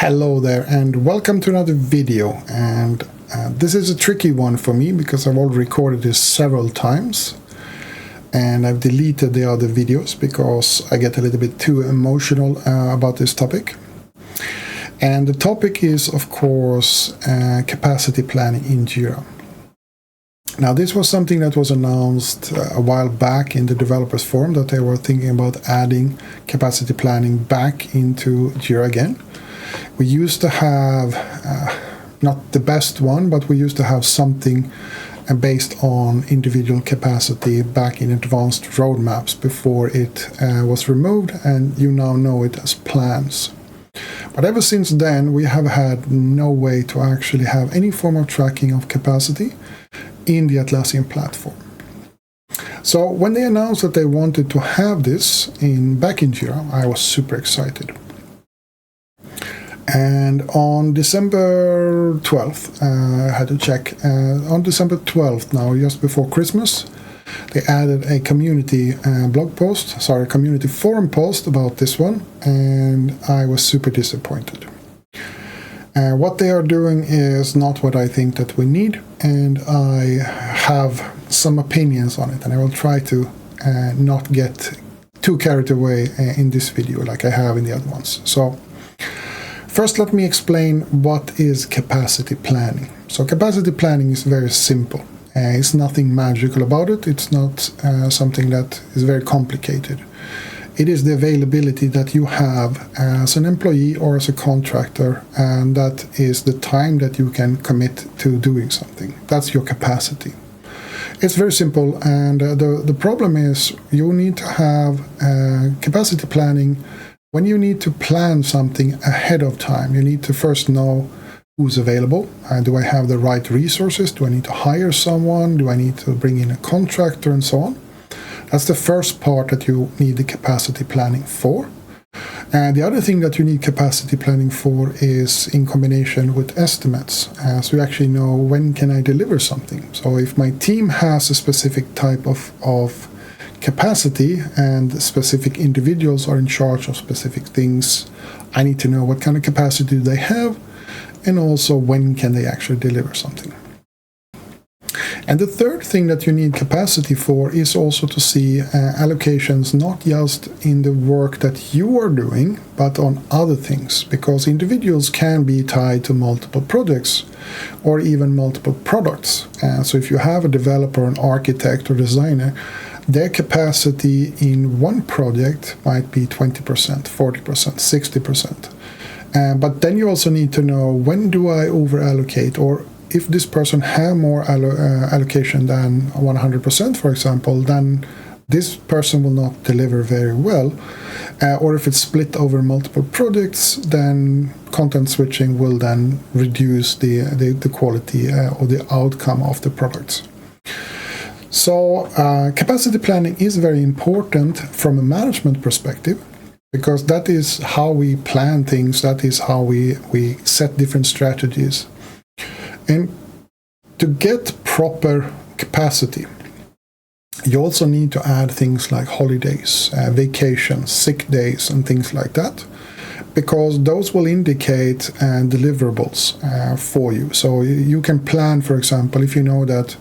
Hello there and welcome to another video, and this is a tricky one for me because I've already recorded this several times and I've deleted the other videos because I get a little bit too emotional about this topic. And the topic is, of course, capacity planning in Jira. Now, this was something that was announced a while back in the developers forum, that they were thinking about adding capacity planning back into Jira again. We used to have, not the best one, but we used to have something based on individual capacity back in advanced roadmaps before it was removed, and you now know it as plans. But ever since then, we have had no way to actually have any form of tracking of capacity in the Atlassian platform. So when they announced that they wanted to have this back in Jira, I was super excited. And on December 12th, I had to check, on December 12th now, just before Christmas, they added a community community forum post about this one, and I was super disappointed. What they are doing is not what I think that we need, and I have some opinions on it, and I will try to not get too carried away in this video like I have in the other ones. So first, let me explain what is capacity planning. So capacity planning is very simple. It's nothing magical about it. It's not something that is very complicated. It is the availability that you have as an employee or as a contractor, and that is the time that you can commit to doing something. That's your capacity. It's very simple, and the problem is you need to have capacity planning. When you need to plan something ahead of time, you need to first know who's available. Do I have the right resources? Do I need to hire someone? Do I need to bring in a contractor and so on? That's the first part that you need the capacity planning for. And the other thing that you need capacity planning for is in combination with estimates. So you actually know, when can I deliver something? So if my team has a specific type of capacity and specific individuals are in charge of specific things, I need to know what kind of capacity do they have, and also when can they actually deliver something. And the third thing that you need capacity for is also to see allocations, not just in the work that you are doing, but on other things, because individuals can be tied to multiple projects or even multiple products. So if you have a developer, an architect or designer, their capacity in one project might be 20%, 40%, 60%. But then you also need to know, when do I over-allocate, or if this person have more allocation than 100%, for example, then this person will not deliver very well. Or if it's split over multiple projects, then content switching will then reduce the quality or the outcome of the products. So capacity planning is very important from a management perspective, because that is how we plan things, that is how we set different strategies. And to get proper capacity, you also need to add things like holidays, vacations, sick days, and things like that, because those will indicate deliverables for you. So you can plan, for example, if you know that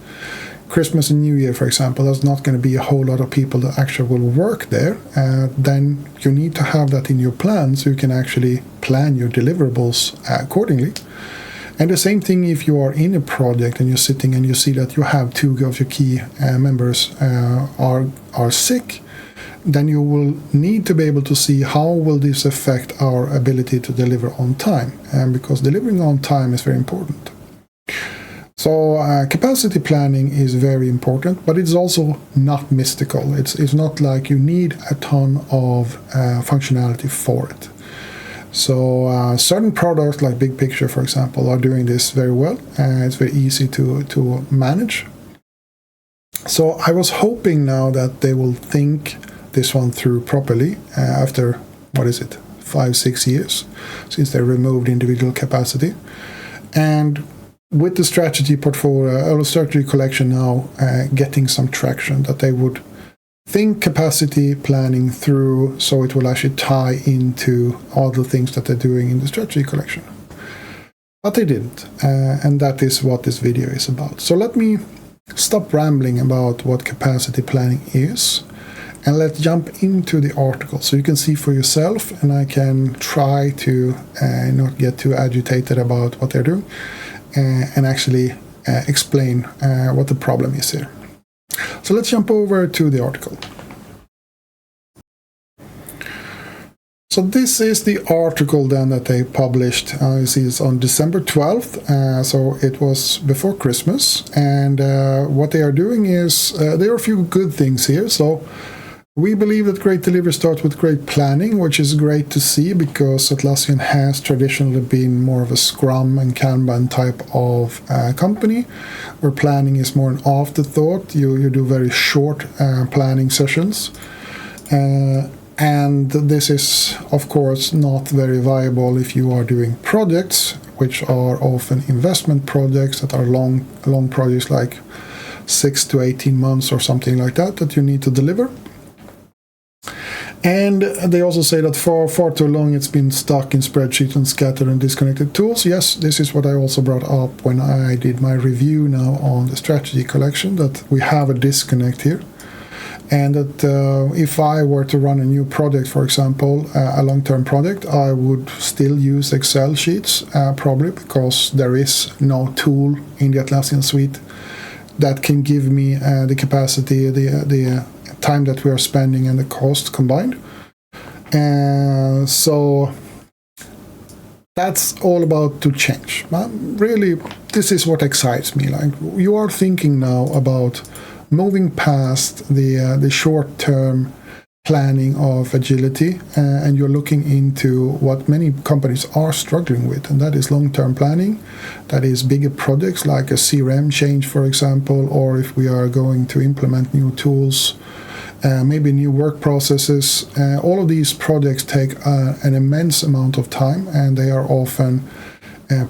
Christmas and New Year, for example, there's not going to be a whole lot of people that actually will work there, then you need to have that in your plan so you can actually plan your deliverables accordingly. And the same thing if you are in a project and you're sitting and you see that you have two of your key members are sick, then you will need to be able to see how will this affect our ability to deliver on time, because delivering on time is very important. So capacity planning is very important, but it's also not mystical. It's not like you need a ton of functionality for it. So certain products like Big Picture, for example, are doing this very well. It's very easy to manage. So I was hoping now that they will think this one through properly after, 5-6 years since they removed individual capacity. And with the strategy portfolio or strategy collection now getting some traction, that they would think capacity planning through so it will actually tie into all the things that they're doing in the strategy collection. But they didn't, and that is what this video is about. So let me stop rambling about what capacity planning is, and let's jump into the article so you can see for yourself, and I can try to not get too agitated about what they're doing, and actually explain what the problem is here. So let's jump over to the article. So this is the article then that they published. You see it's on December 12th, so it was before Christmas. And what they are doing is, there are a few good things here. So we believe that great delivery starts with great planning, which is great to see because Atlassian has traditionally been more of a Scrum and Kanban type of company, where planning is more an afterthought. You do very short planning sessions. And this is, of course, not very viable if you are doing projects, which are often investment projects that are long projects like 6 to 18 months or something like that you need to deliver. And they also say that for far too long it's been stuck in spreadsheets and scattered and disconnected tools. Yes, this is what I also brought up when I did my review now on the strategy collection, that we have a disconnect here. And that if I were to run a new project, for example, a long-term project, I would still use Excel sheets, probably because there is no tool in the Atlassian suite that can give me the capacity, the time that we are spending and the cost combined. So that's all about to change. Really, this is what excites me. Like, you are thinking now about moving past the short-term planning of agility, and you're looking into what many companies are struggling with, and that is long-term planning. That is bigger projects like a CRM change, for example, or if we are going to implement new tools, maybe new work processes. All of these projects take an immense amount of time, and they are often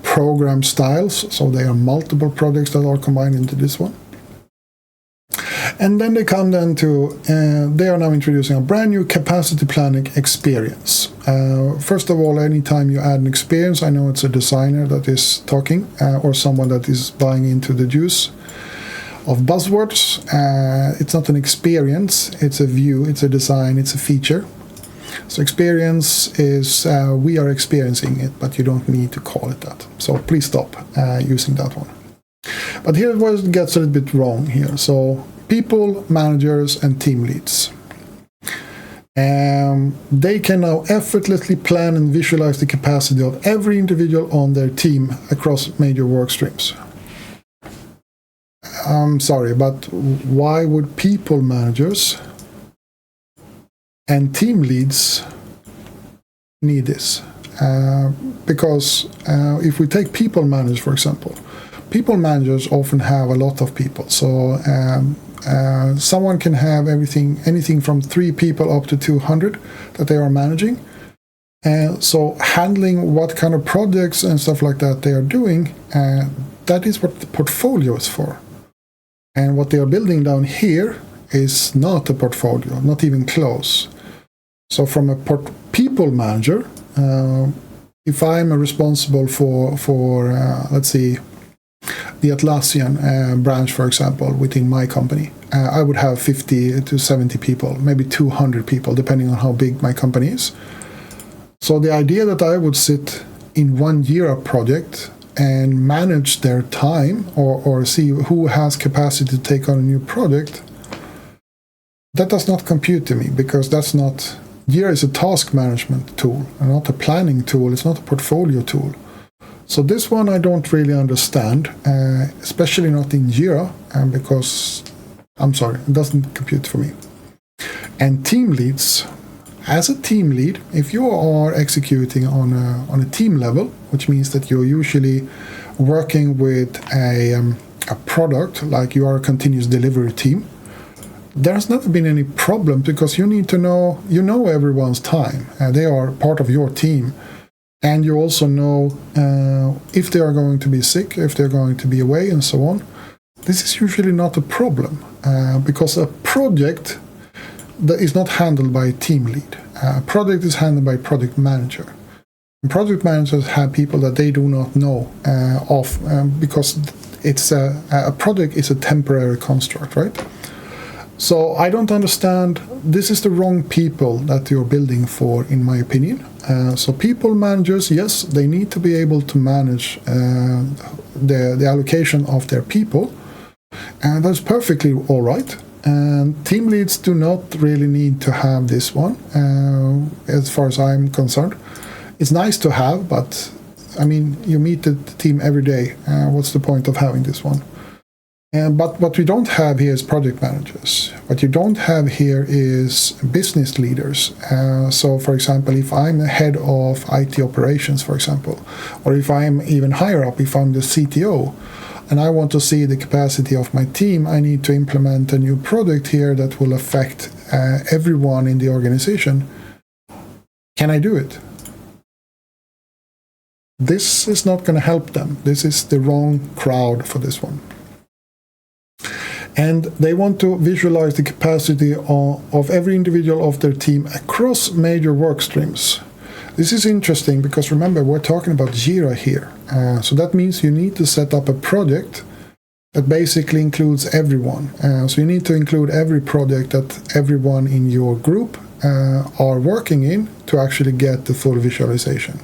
program styles, so they are multiple projects that are combined into this one. And then they come then to, they are now introducing a brand new capacity planning experience. First of all, anytime you add an experience, I know it's a designer that is talking, or someone that is buying into the juice of buzzwords. It's not an experience, it's a view, it's a design, it's a feature. So experience is, we are experiencing it, but you don't need to call it that. So please stop using that one. But here it gets a little bit wrong here. So people, managers, and team leads. They can now effortlessly plan and visualize the capacity of every individual on their team across major work streams. I'm sorry, but why would people managers and team leads need this? Because if we take people managers, for example, people managers often have a lot of people. So someone can have anything from 3 people up to 200 that they are managing. And so handling what kind of projects and stuff like that they are doing, that is what the portfolio is for. And what they are building down here is not a portfolio, not even close. So from a people manager, if I'm responsible for let's see, the Atlassian branch, for example, within my company, I would have 50 to 70 people, maybe 200 people, depending on how big my company is. So the idea that I would sit in one Jira project and manage their time, or see who has capacity to take on a new project, that does not compute to me, because that's not... Jira is a task management tool, and not a planning tool. It's not a portfolio tool. So this one I don't really understand, especially not in Jira, because, I'm sorry, it doesn't compute for me. And team leads, as a team lead, if you are executing on a team level, which means that you're usually working with a product, like you are a continuous delivery team, there's never been any problem, because you need to know, everyone's time. They are part of your team. And you also know if they are going to be sick, if they're going to be away, and so on. This is usually not a problem, because a project that is not handled by a team lead. Project is handled by project manager. And project managers have people that they do not know of because it's a project is a temporary construct, right? So I don't understand. This is the wrong people that you're building for, in my opinion. So people managers, yes, they need to be able to manage the allocation of their people, and that's perfectly all right. And team leads do not really need to have this one, as far as I'm concerned. It's nice to have, but I mean, you meet the team every day. What's the point of having this one? But what we don't have here is project managers. What you don't have here is business leaders. So, for example, if I'm the head of IT operations, for example, or if I'm even higher up, if I'm the CTO, and I want to see the capacity of my team, I need to implement a new product here that will affect everyone in the organization. Can I do it? This is not going to help them. This is the wrong crowd for this one. And they want to visualize the capacity of every individual of their team across major work streams. This is interesting because remember, we're talking about Jira here. So that means you need to set up a project that basically includes everyone. So you need to include every project that everyone in your group are working in to actually get the full visualization.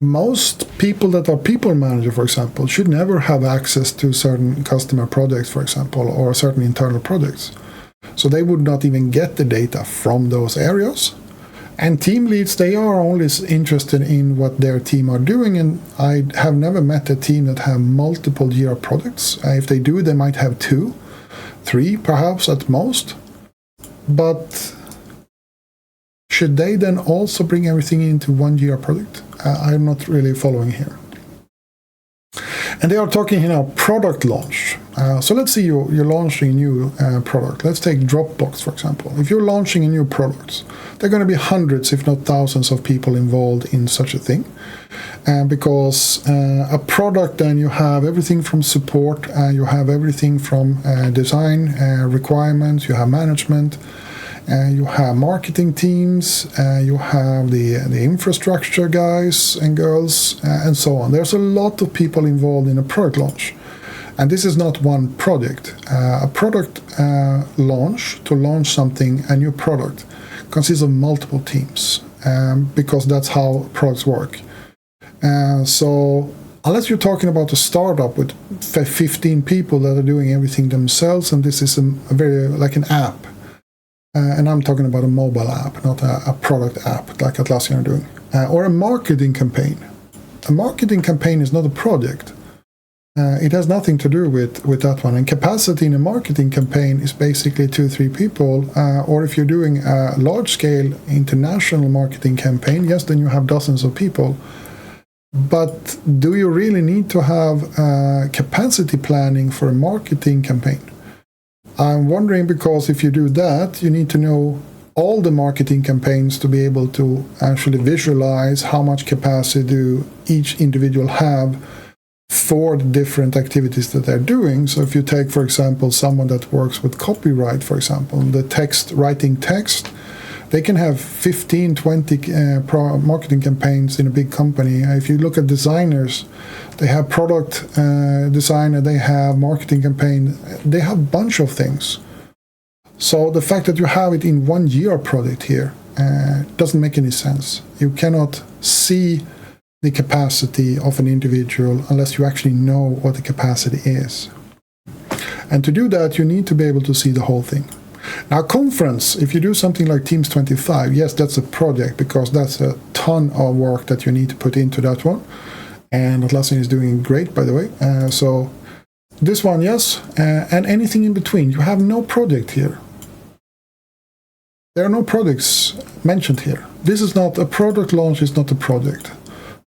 Most people that are people manager, for example, should never have access to certain customer projects, for example, or certain internal projects. So they would not even get the data from those areas. And team leads, they are only interested in what their team are doing. And I have never met a team that have multiple Jira products. If they do, they might have 2, 3, perhaps at most. But should they then also bring everything into one Jira product? I'm not really following here. And they are talking here now product launch. So let's say you're launching a new product. Let's take Dropbox, for example. If you're launching a new product, there are going to be hundreds, if not thousands, of people involved in such a thing. Because a product, then you have everything from support, you have everything from design, requirements, you have management, you have marketing teams, you have the infrastructure guys and girls, and so on. There's a lot of people involved in a product launch. And this is not one project. A product launch, to launch something, a new product, consists of multiple teams, because that's how products work. So unless you're talking about a startup with 15 people that are doing everything themselves, and this is a very like an app, and I'm talking about a mobile app, not a product app like Atlassian are doing, or a marketing campaign. A marketing campaign is not a project. It has nothing to do with that one. And capacity in a marketing campaign is basically 2-3 people. Or if you're doing a large-scale international marketing campaign, yes, then you have dozens of people. But do you really need to have capacity planning for a marketing campaign? I'm wondering, because if you do that, you need to know all the marketing campaigns to be able to actually visualize how much capacity do each individual have for the different activities that they're doing. So if you take, for example, someone that works with copyright, for example, the writing text, they can have 15, 20 marketing campaigns in a big company. If you look at designers, they have product designer, they have marketing campaign, they have a bunch of things. So the fact that you have it in one Jira product here doesn't make any sense. You cannot see the capacity of an individual unless you actually know what the capacity is. And to do that, you need to be able to see the whole thing. Now, conference, if you do something like Teams 25, yes, that's a project, because that's a ton of work that you need to put into that one. And Atlassian is doing great, by the way. So this one, yes, and anything in between. You have no project here. There are no projects mentioned here. This is not a product launch, is not a project.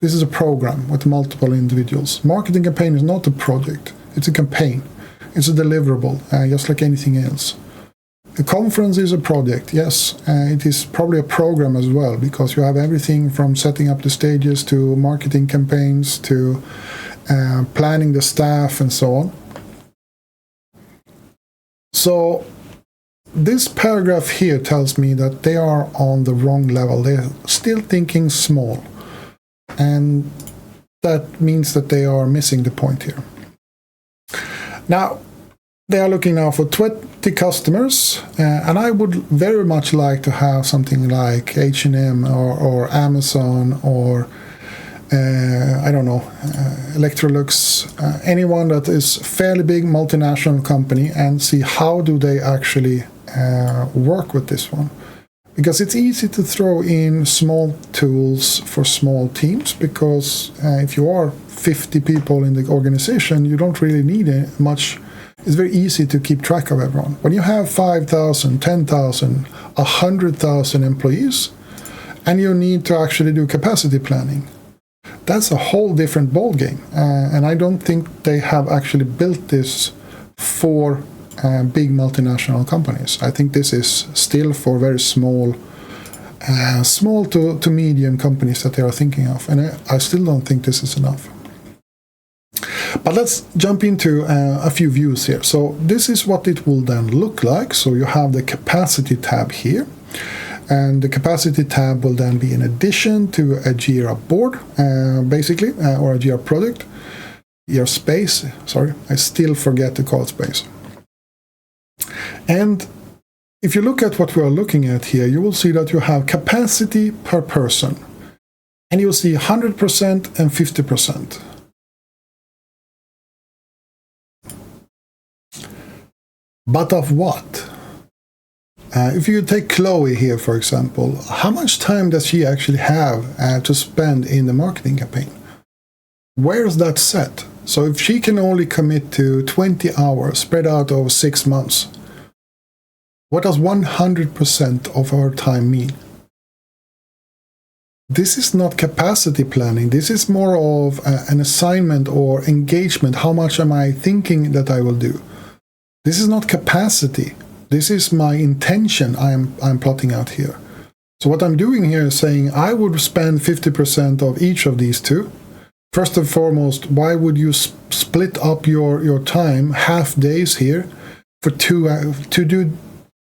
This is a program with multiple individuals. Marketing campaign is not a project. It's a campaign. It's a deliverable, just like anything else. A conference is a project, yes. It is probably a program as well, because you have everything from setting up the stages to marketing campaigns to planning the staff and so on. So this paragraph here tells me that they are on the wrong level. They're still thinking small. And that means that they are missing the point here. Now, they are looking now for 20 customers, and I would very much like to have something like H&M or Amazon or I don't know, Electrolux, anyone that is fairly big multinational company, and see how do they actually work with this one. Because it's easy to throw in small tools for small teams, because if you are 50 people in the organization, you don't really need much. It's very easy to keep track of everyone. When you have 5,000, 10,000, 100,000 employees, and you need to actually do capacity planning, that's a whole different ballgame. And I don't think they have actually built this for big multinational companies. I think this is still for very small to medium companies that they are thinking of. And I still don't think this is enough. But let's jump into a few views here. So this is what it will then look like. So you have the capacity tab here. And the capacity tab will then be in addition to a Jira board, basically, or a Jira product. Your space, sorry, I still forget to call it space. And if you look at what we are looking at here, you will see that you have capacity per person. And you will see 100% and 50%. But of what? If you take Chloe here, for example, how much time does she actually have to spend in the marketing campaign? Where is that set? So if she can only commit to 20 hours spread out over 6 months, what does 100% of her time mean? This is not capacity planning. This is more of an assignment or engagement. How much am I thinking that I will do? This is not capacity. This is my intention I'm plotting out here. So what I'm doing here is saying I would spend 50% of each of these two. First and foremost, why would you split up your time, half days here, for to do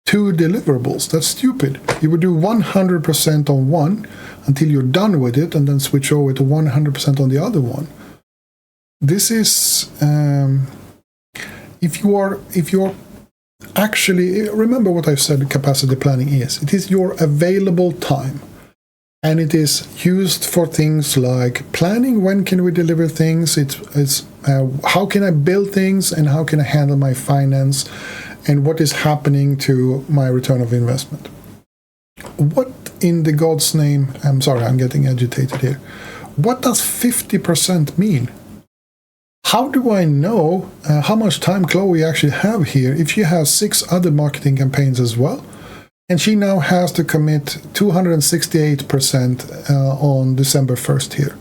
2 deliverables? That's stupid. You would do 100% on one until you're done with it, and then switch over to 100% on the other one. This is if you're actually, remember what I've said capacity planning is. It is your available time. And it is used for things like planning when can we deliver things. It's how can I build things, and how can I handle my finance, and what is happening to my return of investment. What in the God's name, I'm sorry, I'm getting agitated here. What does 50% mean? How do I know how much time Chloe actually have here if she has 6 other marketing campaigns as well? And she now has to commit 268% on December 1st here.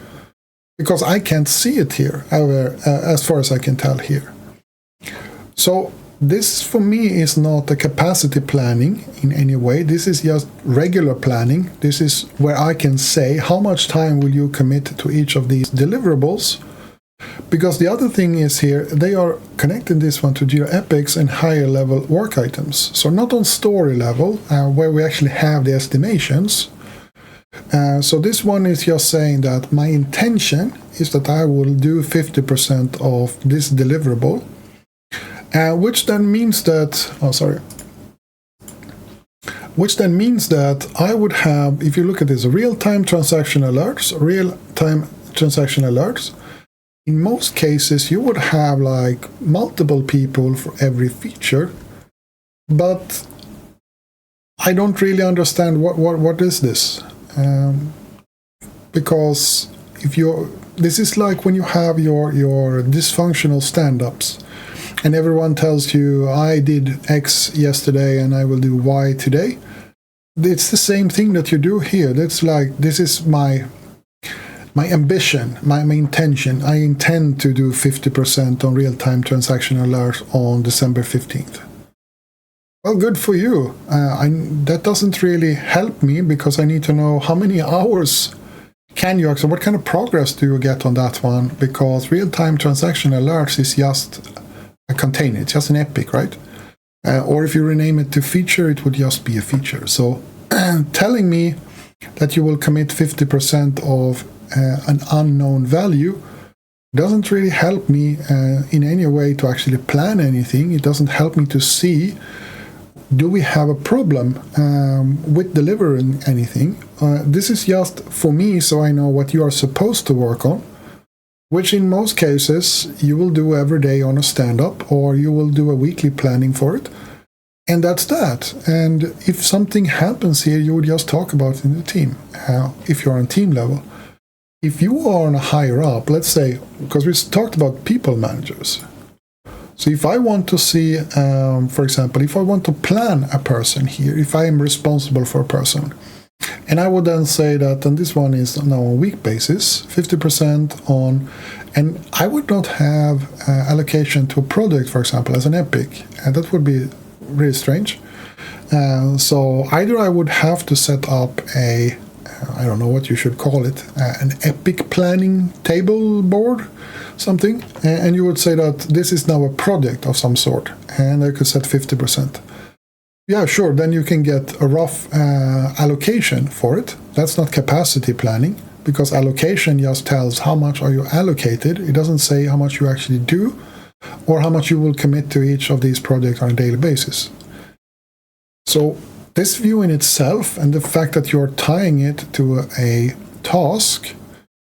Because I can't see it here, as far as I can tell here. So this for me is not a capacity planning in any way. This is just regular planning. This is where I can say how much time will you commit to each of these deliverables. Because the other thing is here, they are connecting this one to Jira Epics and higher level work items. So not on story level, where we actually have the estimations. So this one is just saying that my intention is that I will do 50% of this deliverable. Which then means that, which then means that I would have, if you look at this, real-time transaction alerts, in most cases you would have like multiple people for every feature, but I don't really understand what is this, because this is like when you have your dysfunctional stand-ups. And everyone tells you, I did X yesterday and I will do Y today. It's the same thing that you do here. That's like, this is my ambition, my intention. I intend to do 50% on real-time transaction alerts on December 15th. Well, good for you. That doesn't really help me, because I need to know how many hours can you actually, what kind of progress do you get on that one? Because real-time transaction alerts is just a container, it's just an epic, right? Or if you rename it to feature, it would just be a feature. So telling me that you will commit 50% of an unknown value doesn't really help me in any way to actually plan anything. It doesn't help me to see, do we have a problem with delivering anything? This is just for me so I know what you are supposed to work on, which in most cases you will do every day on a stand-up, or you will do a weekly planning for it. And that's that. And if something happens here, you would just talk about it in the team, if you're on team level. If you are on a higher up, let's say, because we talked about people managers. So if I want to see, for example, if I want to plan a person here, if I am responsible for a person, and I would then say that, and this one is now on a week basis, 50% on, and I would not have allocation to a product, for example, as an epic. And that would be really strange. So either I would have to set up a, I don't know what you should call it, an epic planning table board, something, and you would say that this is now a project of some sort, and I could set 50%. Yeah, sure, then you can get a rough allocation for it. That's not capacity planning, because allocation just tells how much are you allocated. It doesn't say how much you actually do, or how much you will commit to each of these projects on a daily basis. So this view in itself, and the fact that you're tying it to a task,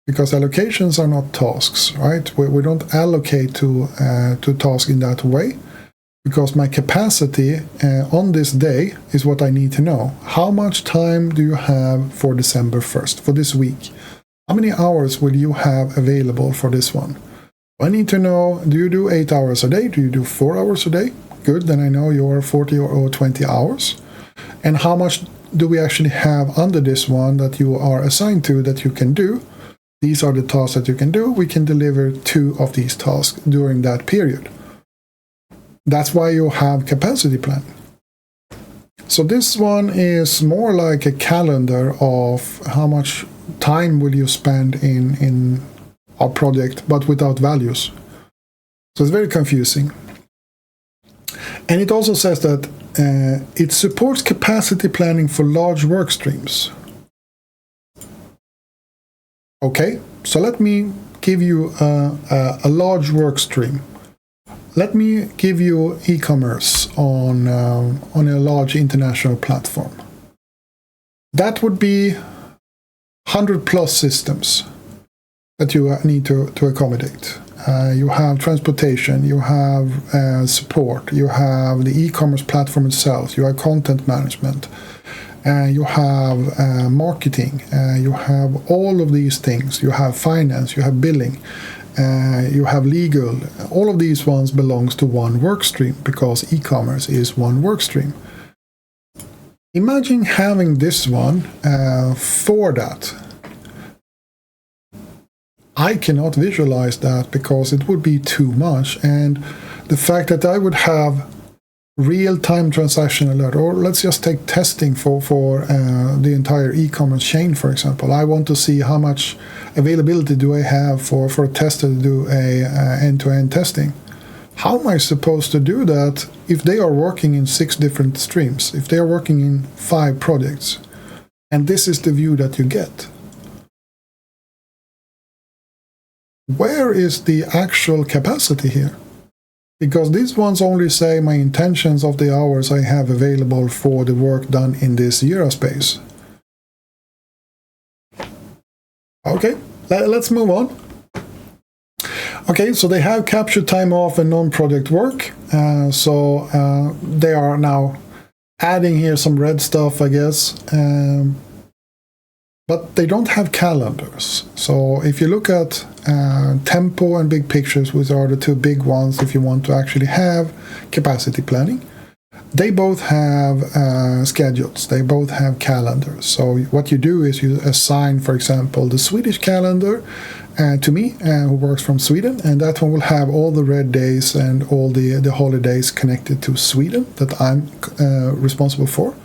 because allocations are not tasks, right? We don't allocate to tasks in that way, because my capacity on this day is what I need to know. How much time do you have for December 1st, for this week? How many hours will you have available for this one? I need to know, do you do 8 hours a day? Do you do 4 hours a day? Good, then I know you're 40 or 20 hours. And how much do we actually have under this one that you are assigned to that you can do? These are the tasks that you can do. We can deliver 2 of these tasks during that period. That's why you have capacity planning. So this one is more like a calendar of how much time will you spend in our project, but without values. So it's very confusing. And it also says that it supports capacity planning for large work streams. Okay, so let me give you a large work stream. Let me give you e-commerce on a large international platform. That would be 100 plus systems that you need to accommodate. You have transportation, you have support, you have the e-commerce platform itself, you have content management, you have marketing, you have all of these things, you have finance, you have billing, you have legal. All of these ones belongs to one work stream, because e-commerce is one work stream. Imagine having this one for that. I cannot visualize that because it would be too much, and the fact that I would have real-time transaction alert, or let's just take testing for the entire e-commerce chain, for example. I want to see how much availability do I have for a tester to do a end-to-end testing. How am I supposed to do that if they are working in 6 different streams, if they are working in 5 projects, and this is the view that you get? Where is the actual capacity here? Because these ones only say my intentions of the hours I have available for the work done in this Jira space. Okay, let's move on. Okay, so they have captured time off and non-project work. So they are now adding here some red stuff, I guess. But they don't have calendars. So if you look at tempo and big pictures, which are the 2 big ones if you want to actually have capacity planning, they both have schedules. They both have calendars. So what you do is you assign, for example, the Swedish calendar to me, who works from Sweden, and that one will have all the red days and all the holidays connected to Sweden that I'm responsible for.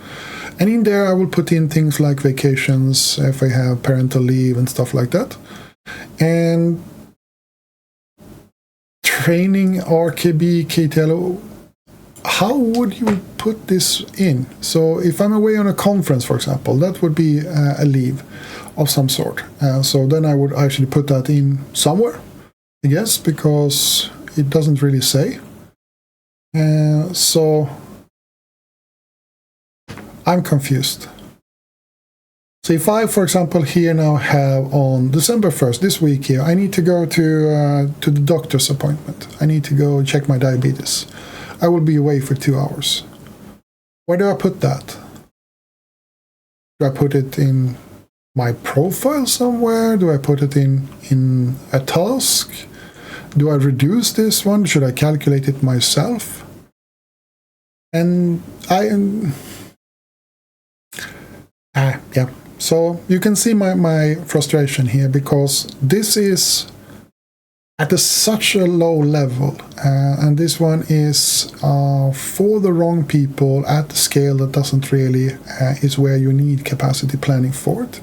And in there I will put in things like vacations, if I have parental leave and stuff like that. And training, RKB, KTLO, how would you put this in? So if I'm away on a conference, for example, that would be a leave of some sort. So then I would actually put that in somewhere, I guess, because it doesn't really say. So I'm confused. So if I, for example, here now have on December 1st, this week here, I need to go to the doctor's appointment. I need to go check my diabetes. I will be away for 2 hours. Where do I put that? Do I put it in my profile somewhere? Do I put it in a task? Do I reduce this one? Should I calculate it myself? And yeah. So you can see my frustration here, because this is at such a low level, and this one is for the wrong people at the scale that doesn't really is where you need capacity planning for it.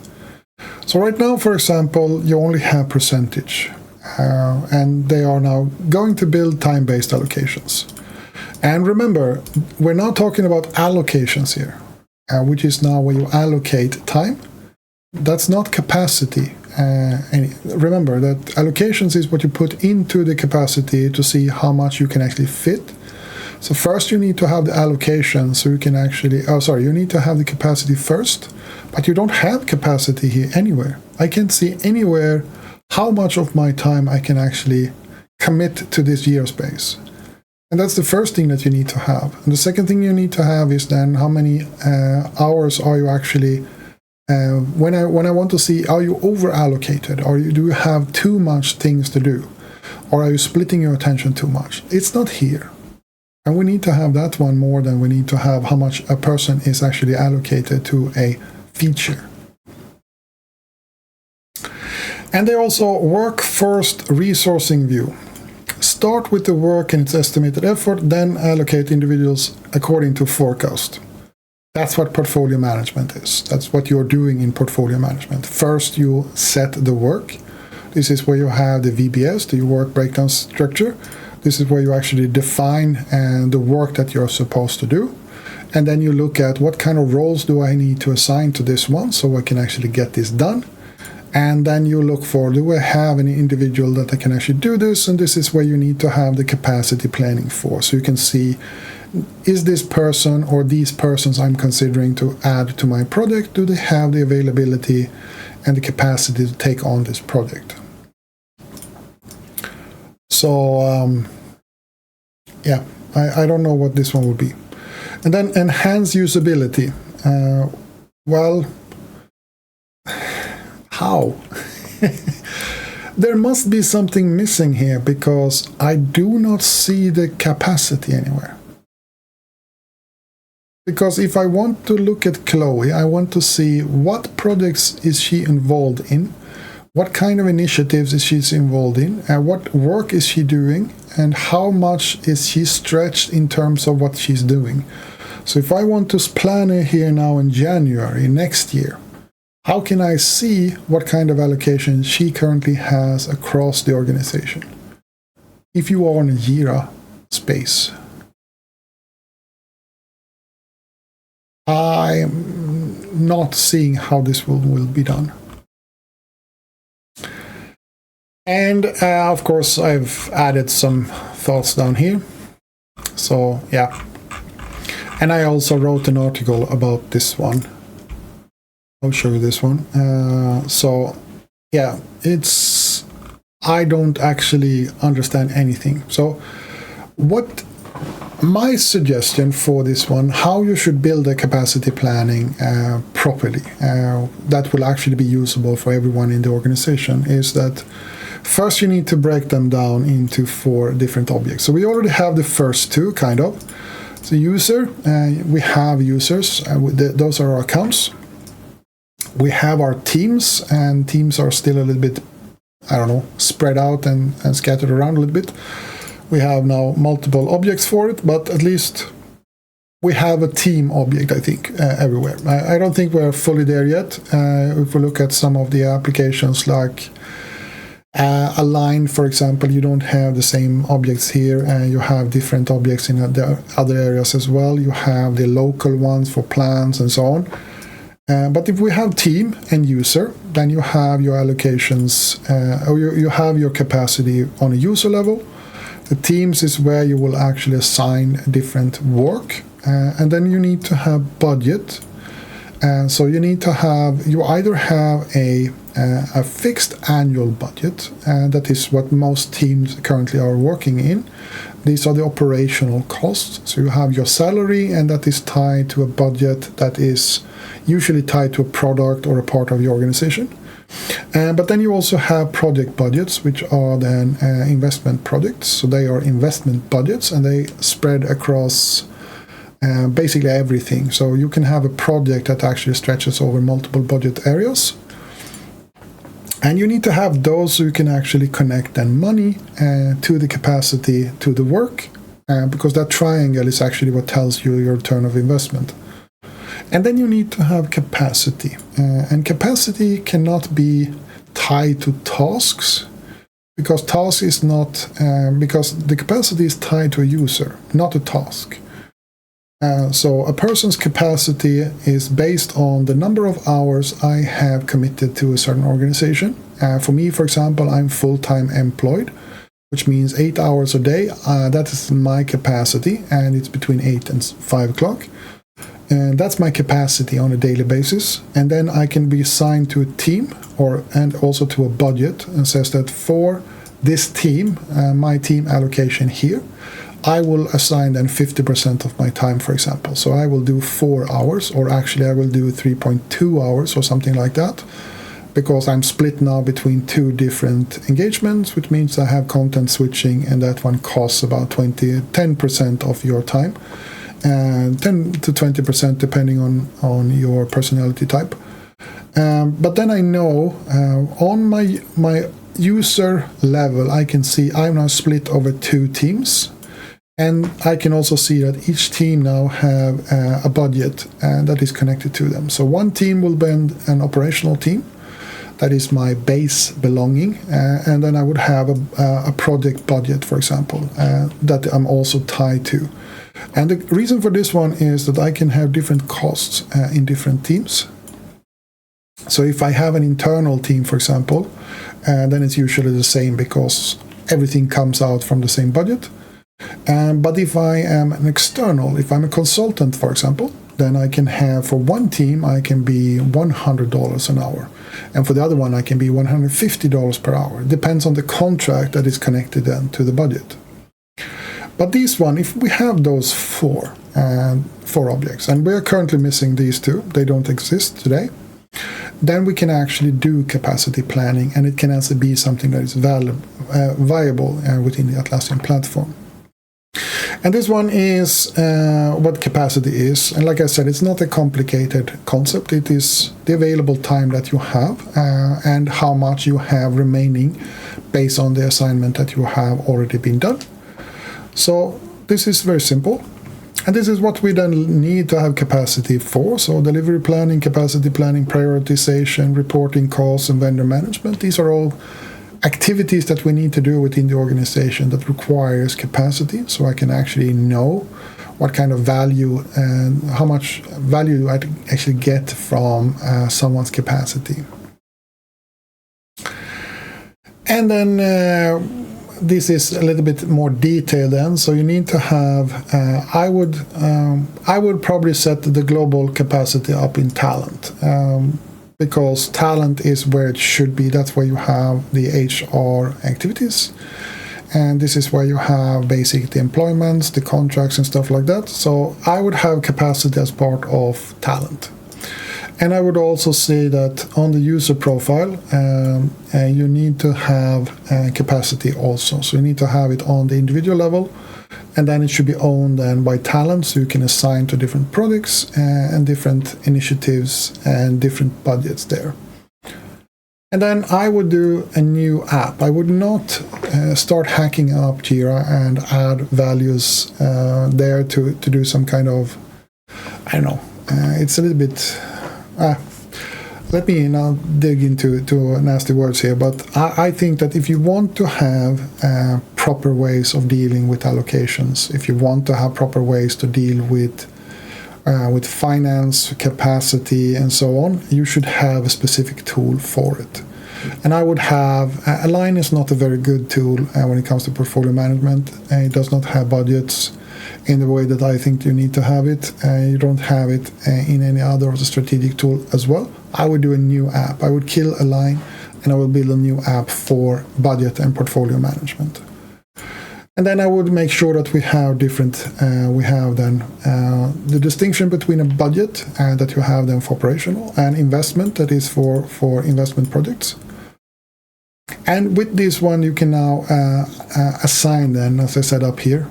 So right now, for example, you only have percentage, and they are now going to build time-based allocations. And remember, we're now talking about allocations here, which is now where you allocate time. That's not capacity. Remember that allocations is what you put into the capacity to see how much you can actually fit. So first you need to have the allocation, so you can actually, you need to have the capacity first, but you don't have capacity here anywhere. I can't see anywhere how much of my time I can actually commit to this Jira space. And that's the first thing that you need to have. And the second thing you need to have is then how many hours are you actually when I want to see, are you over allocated, or do you have too much things to do, or are you splitting your attention too much? It's not here, and we need to have that one more than we need to have how much a person is actually allocated to a feature. And they also work first resourcing view. Start with the work and its estimated effort, then allocate individuals according to forecast. That's what portfolio management is. That's what you're doing in portfolio management. First, you set the work. This is where you have the VBS, the work breakdown structure. This is where you actually define the work that you're supposed to do. And then you look at what kind of roles do I need to assign to this one so I can actually get this done. And then you look for, do I have any individual that I can actually do this? And this is where you need to have the capacity planning for. So you can see, is this person or these persons I'm considering to add to my project, do they have the availability and the capacity to take on this project? So, yeah, I don't know what this one will be. And then enhance usability. Well, how? There must be something missing here, because I do not see the capacity anywhere. Because if I want to look at Chloe, I want to see what projects is she involved in, what kind of initiatives is she involved in, and what work is she doing, and how much is she stretched in terms of what she's doing. So if I want to plan her here now in January next year, how can I see what kind of allocation she currently has across the organization? If you are in a Jira space, I'm not seeing how this will be done. And of course, I've added some thoughts down here. So yeah. And I also wrote an article about this one. I'll show you this one. So yeah, I don't actually understand anything. So what my suggestion for this one, how you should build a capacity planning properly, that will actually be usable for everyone in the organization, is that first you need to break them down into 4 different objects. So we already have the first 2, kind of. So user, we have users, those are our accounts. We have our teams, and teams are still a little bit, spread out and scattered around a little bit. We have now multiple objects for it, but at least we have a team object, I think, everywhere. I don't think we're fully there yet. If we look at some of the applications like aligned. For example, you don't have the same objects here, and you have different objects in the other areas as well. You have the local ones for plans and so on. But if we have team and user, then you have your allocations, or you have your capacity on a user level. The teams is where you will actually assign different work, and then you need to have budget. So you need to have, you either have a fixed annual budget, and that is what most teams currently are working in. These are the operational costs. So you have your salary, and that is tied to a budget that is usually tied to a product or a part of your organization. But then you also have project budgets, which are then investment projects. So they are investment budgets, and they spread across basically everything. So you can have a project that actually stretches over multiple budget areas. And you need to have those so you can actually connect then money to the capacity to the work, because that triangle is actually what tells you your return of investment. And then you need to have capacity. And capacity cannot be tied to tasks, because task is not, because the capacity is tied to a user, not a task. So a person's capacity is based on the number of hours I have committed to a certain organization. For me, for example, I'm full-time employed, which means 8 hours a day. That is my capacity, and it's between 8 and 5 o'clock. And that's my capacity on a daily basis. And then I can be assigned to a team and also to a budget, and says that for this team, my team allocation here, I will assign then 50% of my time, for example. So I will do 4 hours, or actually I will do 3.2 hours or something like that, because I'm split now between 2 different engagements, which means I have content switching, and that one costs about 10% of your time. 10 to 20% depending on your personality type. But then I know on my user level, I can see I'm now split over 2 teams. And I can also see that each team now have a budget that is connected to them. So one team will be an operational team. That is my base belonging. And then I would have a project budget, for example, that I'm also tied to. And the reason for this one is that I can have different costs in different teams. So if I have an internal team, for example, then it's usually the same, because everything comes out from the same budget. But if I am an external, if I'm a consultant, for example, then I can have, for one team, I can be $100 an hour. And for the other one, I can be $150 per hour. It depends on the contract that is connected then to the budget. But these one, if we have those four objects, and we are currently missing these 2, they don't exist today, then we can actually do capacity planning, and it can also be something that is viable within the Atlassian platform. And this one is what capacity is. And like I said, it's not a complicated concept. It is the available time that you have and how much you have remaining based on the assignment that you have already been done. So this is very simple. And this is what we then need to have capacity for. So delivery planning, capacity planning, prioritization, reporting costs, and vendor management. These are all activities that we need to do within the organization that requires capacity, so I can actually know what kind of value and how much value I actually get from someone's capacity. And then this is a little bit more detailed then. So you need to have, I would probably set the global capacity up in talent. Because talent is where it should be. That's where you have the HR activities. And this is where you have basically the employments, the contracts and stuff like that. So I would have capacity as part of talent. And I would also say that on the user profile, you need to have capacity also. So you need to have it on the individual level, and then it should be owned then by talent, so you can assign to different products and different initiatives and different budgets there. And then I would do a new app. I would not start hacking up Jira and add values there to do some kind of, I don't know, it's a little bit, let me now dig into nasty words here, but I think that if you want to have proper ways of dealing with allocations, if you want to have proper ways to deal with finance, capacity, and so on, you should have a specific tool for it. And I would have, Align is not a very good tool when it comes to portfolio management. It does not have budgets in the way that I think you need to have it. You don't have it in any other of the strategic tool as well. I would do a new app. I would kill Align and I will build a new app for budget and portfolio management. And then I would make sure that we have the distinction between a budget that you have then for operational and investment that is for investment projects. And with this one, you can now assign then, as I said up here,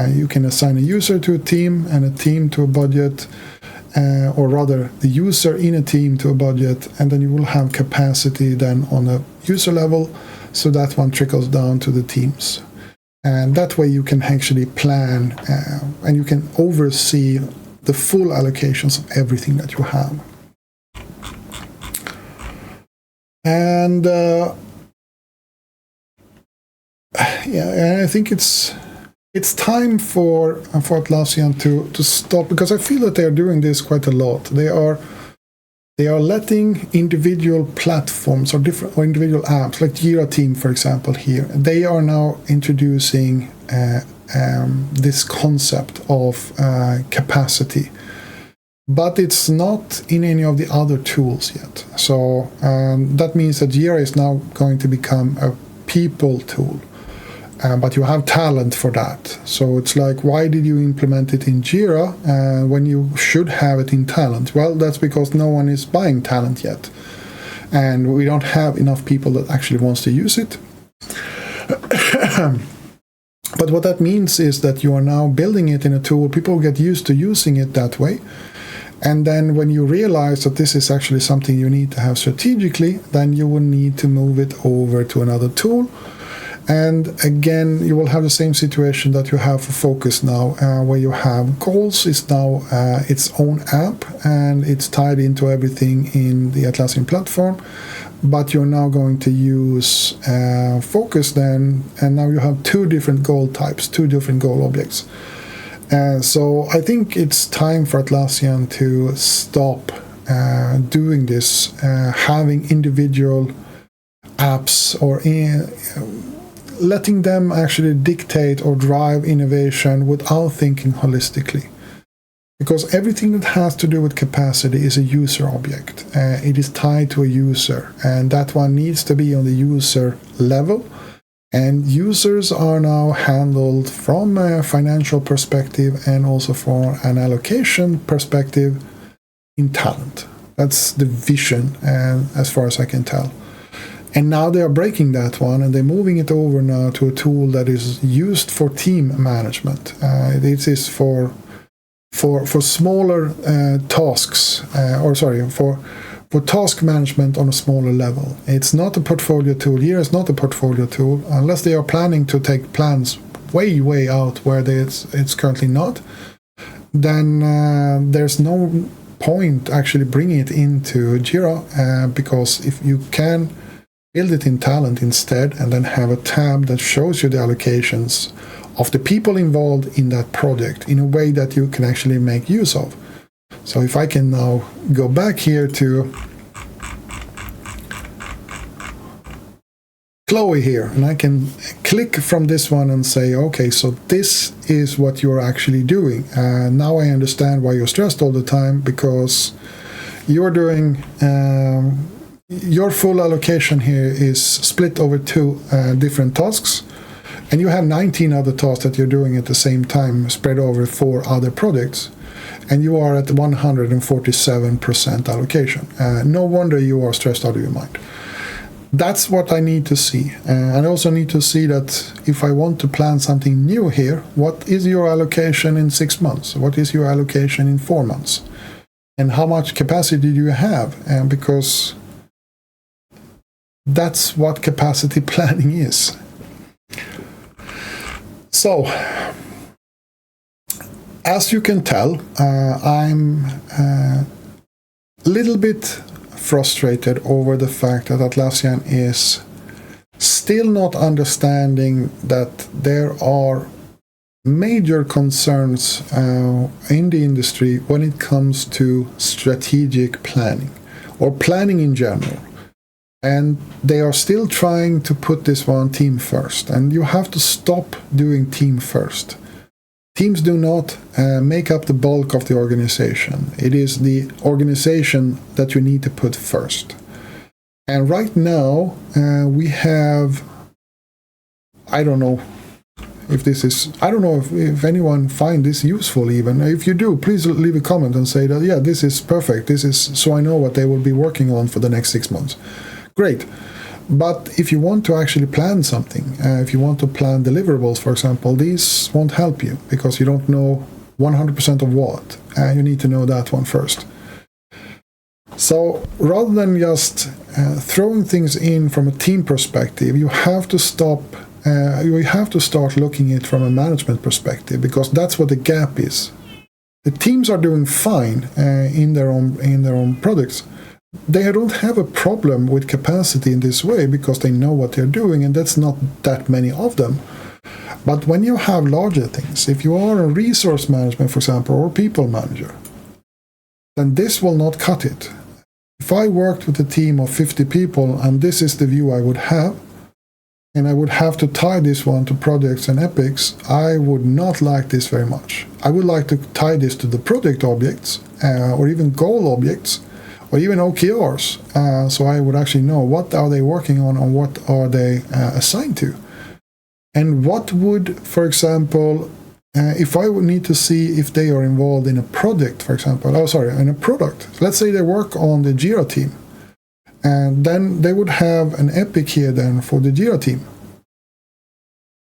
you can assign a user to a team and a team to a budget, or rather the user in a team to a budget, and then you will have capacity then on a user level, so that one trickles down to the teams. And that way you can actually plan and you can oversee the full allocations of everything that you have. And I think it's time for Atlassian to stop, because I feel that they are doing this quite a lot. They are letting individual platforms or individual apps, like Jira team, for example, here. They are now introducing this concept of capacity, but it's not in any of the other tools yet. So that means that Jira is now going to become a people tool. But you have talent for that. So it's like, why did you implement it in Jira when you should have it in talent? Well, that's because no one is buying talent yet. And we don't have enough people that actually wants to use it. But what that means is that you are now building it in a tool. People get used to using it that way. And then when you realize that this is actually something you need to have strategically, then you will need to move it over to another tool. And again, you will have the same situation that you have for Focus now, where you have Goals is now its own app, and it's tied into everything in the Atlassian platform. But you're now going to use Focus then, and now you have two different goal types, two different goal objects. So I think it's time for Atlassian to stop doing this, having individual apps or letting them actually dictate or drive innovation without thinking holistically. Because everything that has to do with capacity is a user object. It is tied to a user, and that one needs to be on the user level. And users are now handled from a financial perspective and also from an allocation perspective in talent. That's the vision, as far as I can tell. And now they are breaking that one, and they're moving it over now to a tool that is used for team management. This is for smaller tasks, for task management on a smaller level. It's not a portfolio tool. Here is not a portfolio tool, unless they are planning to take plans way out where it's currently not. Then there's no point actually bringing it into Jira, because if you can build it in talent instead, and then have a tab that shows you the allocations of the people involved in that project in a way that you can actually make use of. So if I can now go back here to Chloe here, and I can click from this one and say, okay, so this is what you're actually doing. Now I understand why you're stressed all the time, because you're doing your full allocation here is split over two different tasks, and you have 19 other tasks that you're doing at the same time, spread over 4 other projects, and you are at 147% allocation. No wonder you are stressed out of your mind. That's what I need to see. I also need to see that if I want to plan something new here, what is your allocation in 6 months? What is your allocation in 4 months? And how much capacity do you have? Because that's what capacity planning is. So, as you can tell, I'm a little bit frustrated over the fact that Atlassian is still not understanding that there are major concerns in the industry when it comes to strategic planning or planning in general. And they are still trying to put this one team first. And you have to stop doing team first. Teams do not make up the bulk of the organization. It is the organization that you need to put first. And right now, we have, I don't know if anyone find this useful even. If you do, please leave a comment and say that, yeah, this is perfect. This is so I know what they will be working on for the next 6 months. Great. But if you want to actually plan something, if you want to plan deliverables, for example, these won't help you because you don't know 100% of what. You need to know that one first. So rather than just throwing things in from a team perspective, you have to stop. You have to start looking at it from a management perspective because that's what the gap is. The teams are doing fine in their own products. They don't have a problem with capacity in this way because they know what they're doing, and that's not that many of them. But when you have larger things, if you are a resource management, for example, or people manager, then this will not cut it. If I worked with a team of 50 people and this is the view I would have, and I would have to tie this one to projects and epics, I would not like this very much. I would like to tie this to the project objects or even goal objects, or even OKRs, so I would actually know what are they working on and what are they assigned to. And what would, for example, if I would need to see if they are involved in a project, for example, in a product. Let's say they work on the Jira team, and then they would have an epic here then for the Jira team,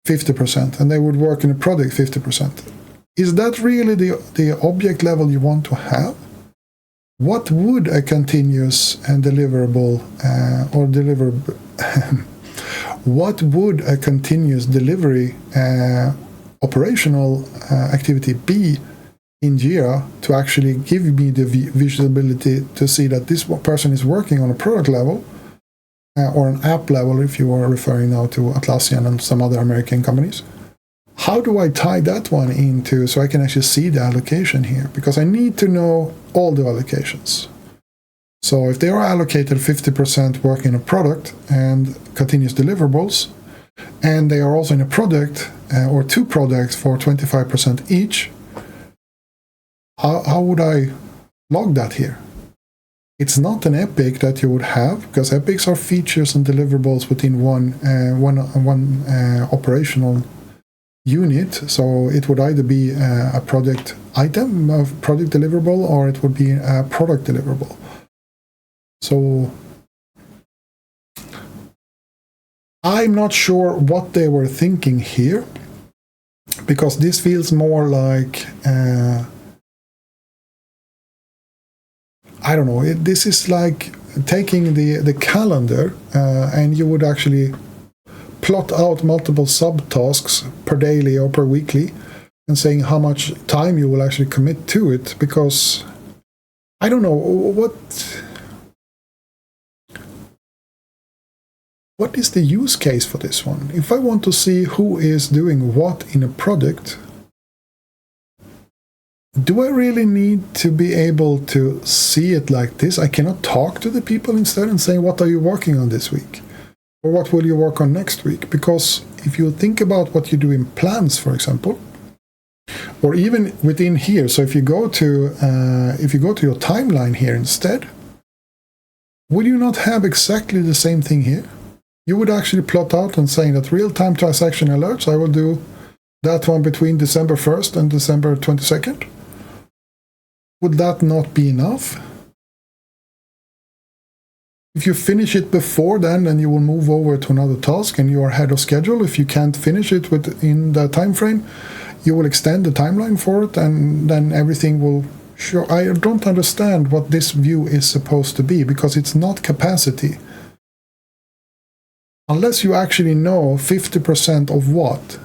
50%, and they would work in a product 50%. Is that really the object level you want to have? What would a continuous and deliverable what would a continuous delivery operational activity be in Jira to actually give me the visibility to see that this person is working on a product level or an app level, if you are referring now to Atlassian and some other American companies? How do I tie that one into so I can actually see the allocation here? Because I need to know all the allocations. So if they are allocated 50% work in a product and continuous deliverables, and they are also in a product or two products for 25% each, how would I log that here? It's not an epic that you would have, because epics are features and deliverables within one operational unit, so it would either be a project item, a project deliverable, or it would be a product deliverable. So I'm not sure what they were thinking here, because this feels more like I don't know, this is like taking the calendar and you would actually plot out multiple subtasks per daily or per weekly and saying how much time you will actually commit to it, because I don't know what is the use case for this one. If I want to see who is doing what in a product, do I really need to be able to see it like this? I cannot talk to the people instead and say, what are you working on this week? Or what will you work on next week? Because if you think about what you do in plans, for example, or even within here, so if you go to your timeline here instead, would you not have exactly the same thing here? You would actually plot out and saying that real-time transaction alerts, I will do that one between December 1st and December 22nd. Would that not be enough? If you finish it before then you will move over to another task and you are ahead of schedule. If you can't finish it within the time frame, you will extend the timeline for it, and then everything will show. I don't understand what this view is supposed to be, because it's not capacity. Unless you actually know 50% of what.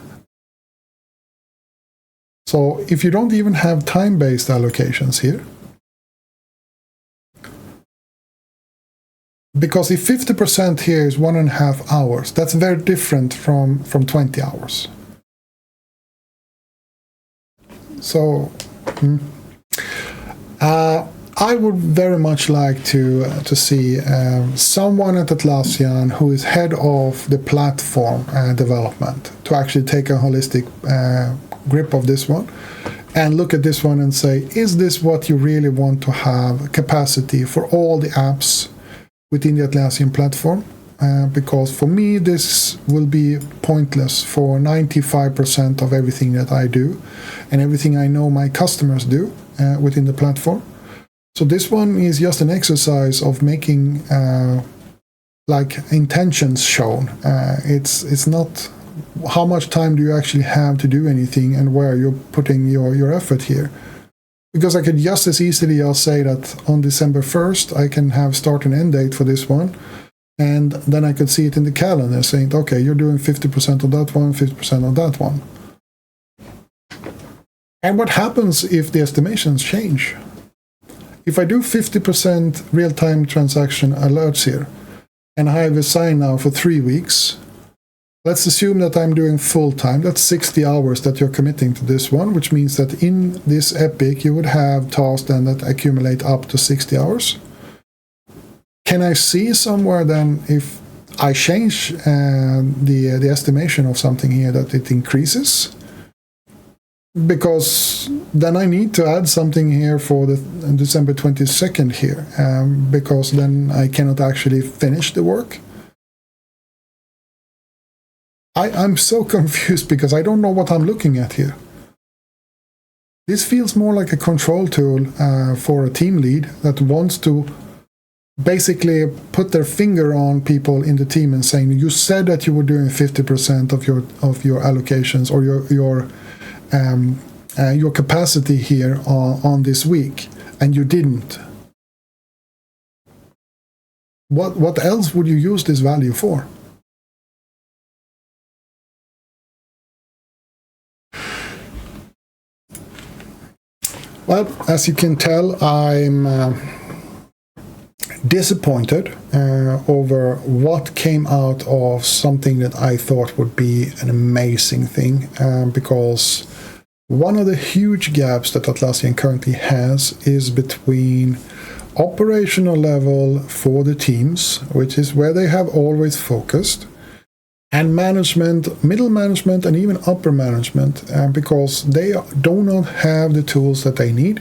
So if you don't even have time-based allocations here, Because if 50% here is 1.5 hours, that's very different from 20 hours. So I would very much like to see someone at Atlassian who is head of the platform development to actually take a holistic grip of this one and look at this one and say, is this what you really want to have capacity for all the apps within the Atlassian platform? Because for me, this will be pointless for 95% of everything that I do and everything I know my customers do within the platform. So this one is just an exercise of making like intentions shown. It's not how much time do you actually have to do anything and where you're putting your effort here. Because I could just as easily just say that on December 1st, I can have start and end date for this one. And then I could see it in the calendar saying, okay, you're doing 50% of that one, 50% of that one. And what happens if the estimations change? If I do 50% real-time transaction alerts here, and I have assigned now for 3 weeks, let's assume that I'm doing full-time. That's 60 hours that you're committing to this one, which means that in this epic, you would have tasks then that accumulate up to 60 hours. Can I see somewhere then if I change the estimation of something here that it increases? Because then I need to add something here for the December 22nd here, because then I cannot actually finish the work. I'm so confused because I don't know what I'm looking at here. This feels more like a control tool for a team lead that wants to basically put their finger on people in the team and saying, you said that you were doing 50% of your allocations or your capacity here on this week, and you didn't. What else would you use this value for? Well, as you can tell, I'm disappointed over what came out of something that I thought would be an amazing thing, because one of the huge gaps that Atlassian currently has is between operational level for the teams, which is where they have always focused, and management, middle management, and even upper management, because they do not have the tools that they need.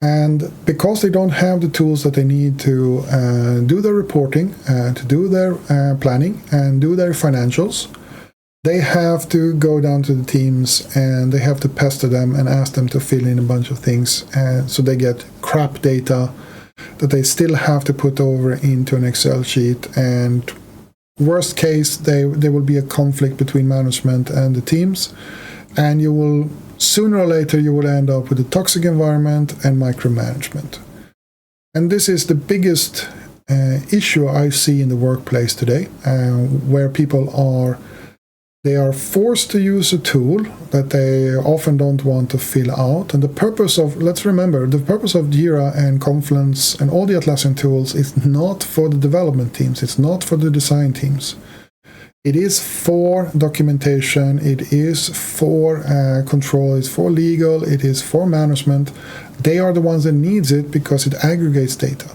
And because they don't have the tools that they need to do their reporting, to do their planning, and do their financials, they have to go down to the teams and they have to pester them and ask them to fill in a bunch of things. So they get crap data that they still have to put over into an Excel sheet. And worst case, there will be a conflict between management and the teams. And you will, sooner or later, you will end up with a toxic environment and micromanagement. And this is the biggest issue I see in the workplace today, where people are forced to use a tool that they often don't want to fill out. And the purpose of, let's remember, the purpose of Jira and Confluence and all the Atlassian tools is not for the development teams. It's not for the design teams. It is for documentation. It is for control. It's for legal. It is for management. They are the ones that needs it because it aggregates data.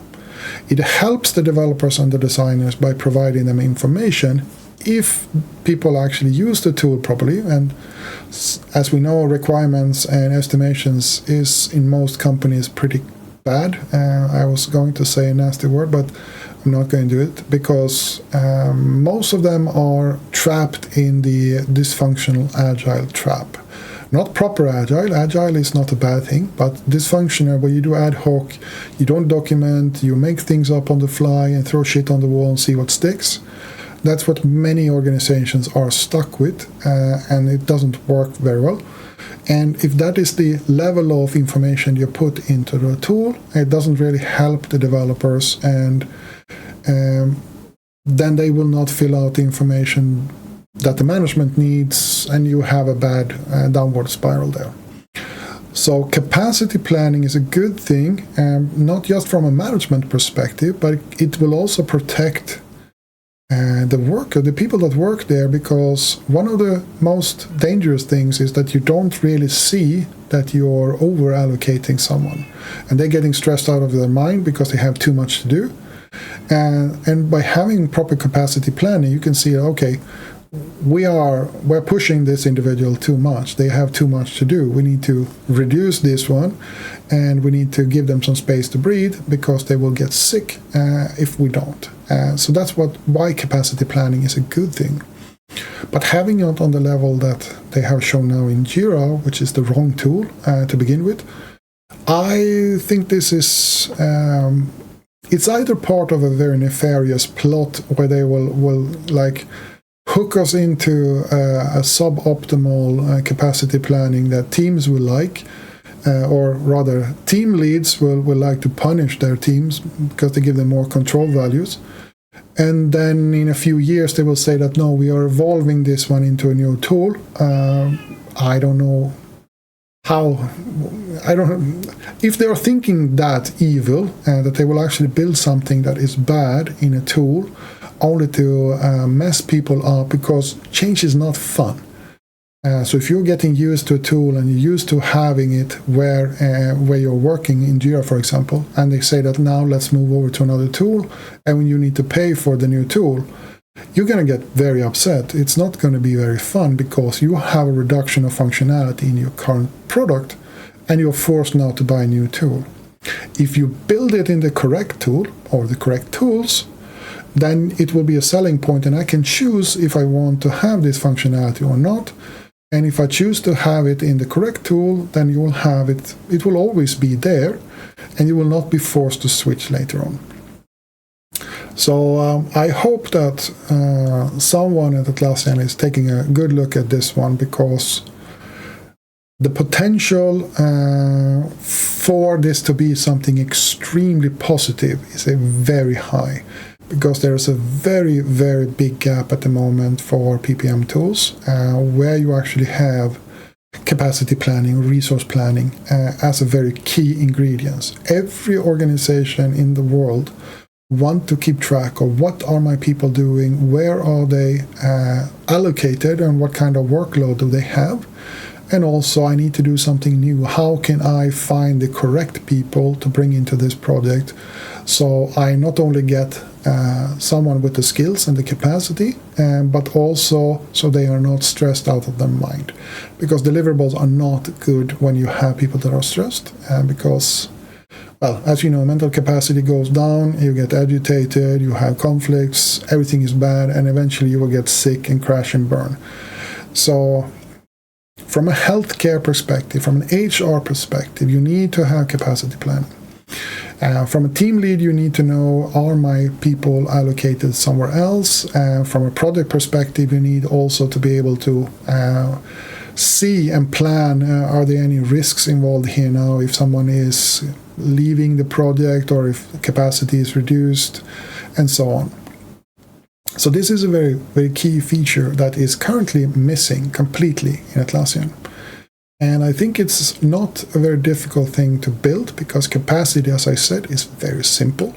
It helps the developers and the designers by providing them information if people actually use the tool properly. And as we know, requirements and estimations is in most companies pretty bad. I was going to say a nasty word, but I'm not going to do it, because most of them are trapped in the dysfunctional agile trap. Not proper agile. Agile is not a bad thing, but dysfunctional, where you do ad hoc, you don't document, you make things up on the fly and throw shit on the wall and see what sticks. That's what many organizations are stuck with, and it doesn't work very well. And if that is the level of information you put into the tool, it doesn't really help the developers, and then they will not fill out the information that the management needs, and you have a bad downward spiral there. So capacity planning is a good thing, not just from a management perspective, but it will also protect the people that work there, because one of the most dangerous things is that you don't really see that you're over allocating someone, and they're getting stressed out of their mind because they have too much to do. And by having proper capacity planning, you can see, okay, we're pushing this individual too much. They have too much to do. We need to reduce this one, and we need to give them some space to breathe, because they will get sick if we don't. So that's why capacity planning is a good thing. But having it on the level that they have shown now in Jira, which is the wrong tool to begin with, I think this is it's either part of a very nefarious plot where they will like hook us into a suboptimal capacity planning that teams will like, or rather team leads will like to punish their teams because they give them more control values. And then in a few years they will say that, no, we are evolving this one into a new tool. I don't know how. I don't know if they are thinking that evil, that they will actually build something that is bad in a tool only to mess people up, because change is not fun. So if you're getting used to a tool and you're used to having it where you're working in Jira, for example, and they say that now let's move over to another tool, and when you need to pay for the new tool, you're going to get very upset. It's not going to be very fun, because you have a reduction of functionality in your current product, and you're forced now to buy a new tool. If you build it in the correct tool or the correct tools, then it will be a selling point, and I can choose if I want to have this functionality or not. And if I choose to have it in the correct tool, then you will have it. It will always be there, and you will not be forced to switch later on. So I hope that someone at Atlassian is taking a good look at this one, because the potential for this to be something extremely positive is a very high, because there's a very, very big gap at the moment for PPM tools, where you actually have capacity planning, resource planning as a very key ingredients. Every organization in the world want to keep track of what are my people doing, where are they allocated, and what kind of workload do they have. And also, I need to do something new. How can I find the correct people to bring into this project, so I not only get someone with the skills and the capacity, but also so they are not stressed out of their mind. Because deliverables are not good when you have people that are stressed, because, well, as you know, mental capacity goes down, you get agitated, you have conflicts, everything is bad, and eventually you will get sick and crash and burn. So from a healthcare perspective, from an HR perspective, you need to have capacity planning. From a team lead, you need to know, are my people allocated somewhere else? From a project perspective, you need also to be able to see and plan, are there any risks involved here now if someone is leaving the project, or if capacity is reduced, and so on. So this is a very, very key feature that is currently missing completely in Atlassian. And I think it's not a very difficult thing to build, because capacity, as I said, is very simple.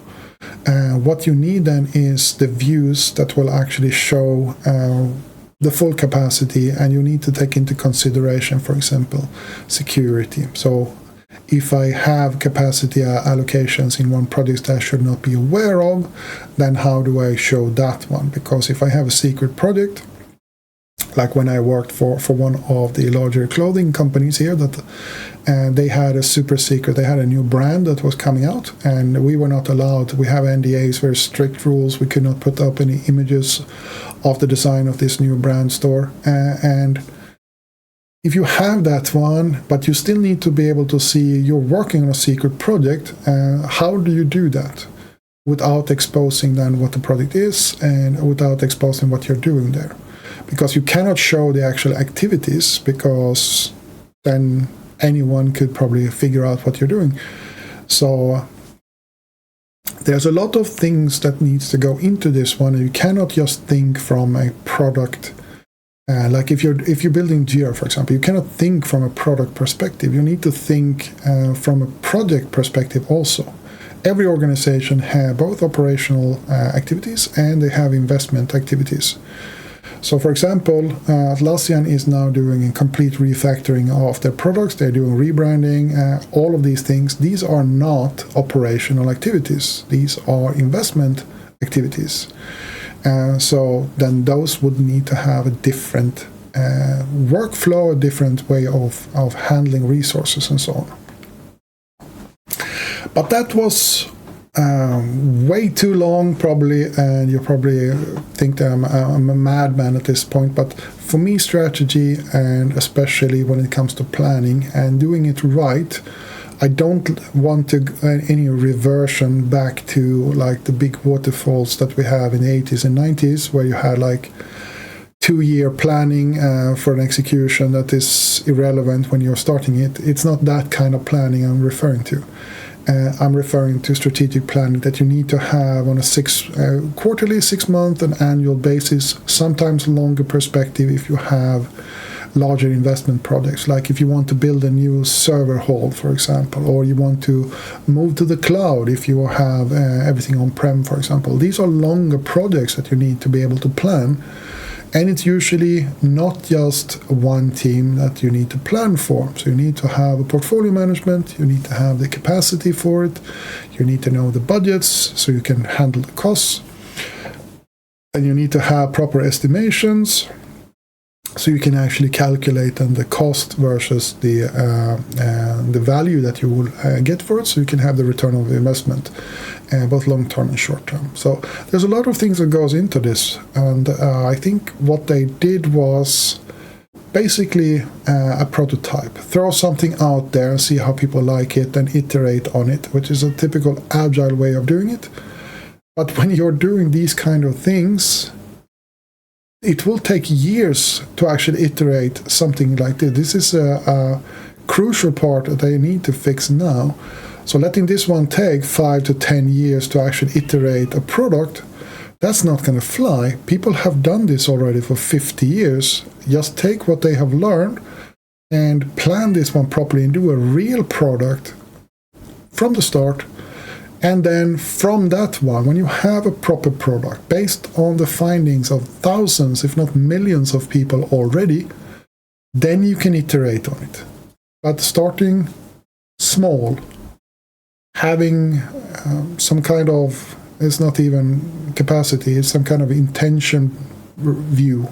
What you need then is the views that will actually show the full capacity, and you need to take into consideration, for example, security. So if I have capacity allocations in one project that I should not be aware of, then how do I show that one? Because if I have a secret project, like when I worked for one of the larger clothing companies here, that they had a super secret, they had a new brand that was coming out, and we were not allowed, we have NDAs, very strict rules, we could not put up any images of the design of this new brand store, and if you have that one, but you still need to be able to see you're working on a secret project, how do you do that without exposing then what the project is, and without exposing what you're doing there? Because you cannot show the actual activities, because then anyone could probably figure out what you're doing. So there's a lot of things that needs to go into this one, and you cannot just think from a product Like if you're building Jira, for example, you cannot think from a product perspective. You need to think from a project perspective also. Every organization has both operational activities and they have investment activities. So, for example, Atlassian is now doing a complete refactoring of their products. They're doing rebranding, all of these things. These are not operational activities. These are investment activities. So then those would need to have a different workflow, a different way of handling resources and so on. But that was way too long, probably, and you probably think that I'm a madman at this point. But for me, strategy, and especially when it comes to planning and doing it right, I don't want to any reversion back to like the big waterfalls that we have in the 80s and 90s, where you had like 2-year planning for an execution that is irrelevant when you're starting it. It's not that kind of planning I'm referring to. I'm referring to strategic planning that you need to have on a quarterly, 6-month, and annual basis, sometimes longer perspective if you have larger investment projects, like if you want to build a new server hall, for example, or you want to move to the cloud if you have everything on-prem, for example. These are longer projects that you need to be able to plan. And it's usually not just one team that you need to plan for. So you need to have a portfolio management, you need to have the capacity for it, you need to know the budgets so you can handle the costs, and you need to have proper estimations so you can actually calculate the cost versus the value that you will get for it, so you can have the return of the investment, both long-term and short-term. So there's a lot of things that goes into this, and I think what they did was basically a prototype. Throw something out there and see how people like it and iterate on it, which is a typical agile way of doing it. But when you're doing these kind of things, it will take years to actually iterate something like this. This is a crucial part that they need to fix now. So letting this one take 5 to 10 years to actually iterate a product, that's not going to fly. People have done this already for 50 years. Just take what they have learned and plan this one properly and do a real product from the start. And then from that one, when you have a proper product based on the findings of thousands, if not millions of people already, then you can iterate on it. But starting small, having some kind of, it's not even capacity, it's some kind of intention view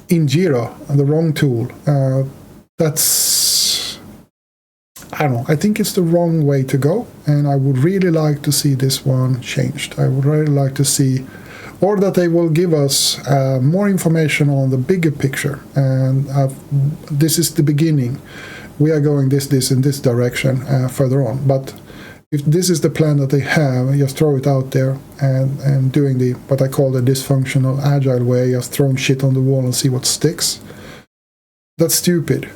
in Jira, the wrong tool, that's, I don't know, I think it's the wrong way to go, and I would really like to see this one changed. I would really like to see, or that they will give us more information on the bigger picture, and this is the beginning. We are going this in this direction further on, but if this is the plan that they have, just throw it out there and doing the, what I call the dysfunctional agile way, just throwing shit on the wall and see what sticks. That's stupid,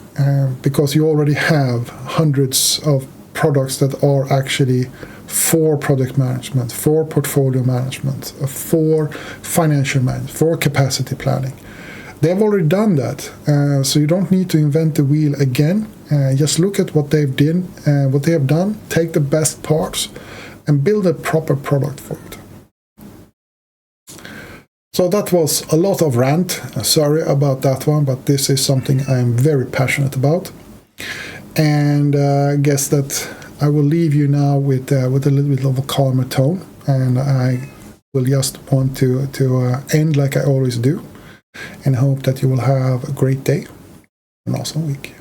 because you already have hundreds of products that are actually for product management, for portfolio management, for financial management, for capacity planning. They've already done that, so you don't need to invent the wheel again. Just look at what they have done, take the best parts, and build a proper product for it. So that was a lot of rant. Sorry about that one, but this is something I'm very passionate about. And I guess that I will leave you now with a little bit of a calmer tone. And I will just want to end like I always do. And hope that you will have a great day and awesome week.